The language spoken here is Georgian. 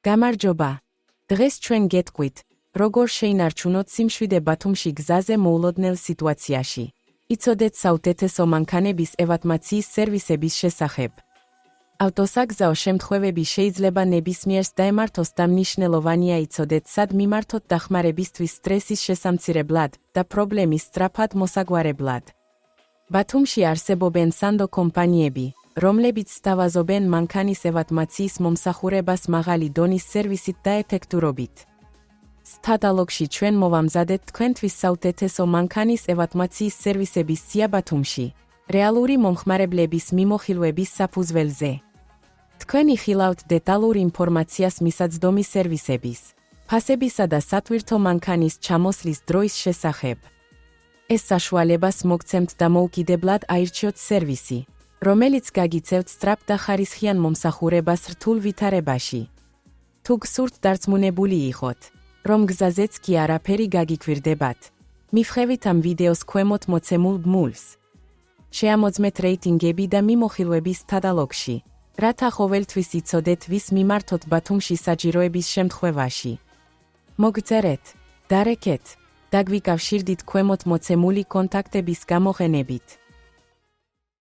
გამარჯობა. დღეს ჩვენ გეტყვით, როგორ შეინარჩუნოთ სიმშვიდე ბათუმში გზაზე მოულოდნელ სიტუაციაში. იცოდეთ საუკეთესო მანქანების ევაკუაციის სერვისების შესახებ. ავტოსაგზაო შემთხვევები შეიძლება ნებისმიერს დაემართოს და მნიშვნელოვანია იცოდეთ, სად მიმართოთ დახმარებისთვის სტრესის შესამცირებლად და პრობლემის სწრაფად მოსაგვარებლად. ბათუმში არსებობენ სანდო კომპანიები, რომლებიც სთავაზობენ მანქანის ევაკუაციის მომსახურებას მაღალი დონის სერვისით და ეფექტურობით. სტატალოგში ჩვენ მოვამზადეთ თქვენთვის საუკეთესო მანქანის ევაკუაციის სერვისების სია ბათუმში, რეალური მომხმარებლების მიმოხილვების საფუძველზე. თქვენ იხილავთ დეტალურ ინფორმაციას მისაწვდომი სერვისების, ფასებისა და სათვირთო მანქანის ჩამოსვლის დროის შესახებ. ეს საშუალებას მოგცემთ და მოუკიდებლად აირჩიოთ სერვისი, რომელიც გაგიცევთ სწრაფ და ხარისხიან მომსახურებას რთულ ვითარებაში. თუ გსურთ დარწმუნებული იყოთ, რომ გზაზეც კი არაფერი გაგიქვირდებათ, მივხევით ამ ვიდეოს ქვემოთ მოცემულ ბმულს. შეამოძმეთ რეიტინგები და მიმოხილვების სტატალოგში, რათა ყოველთვის იცოდეთ, ვის მიმართოთ ბათუმში საჭიროების შემთხვევაში. მოგწერეთ, დარეკეთ, დაგვიკავშირდით ქვემოთ მოცემული კონტაქტების გამოყენებით.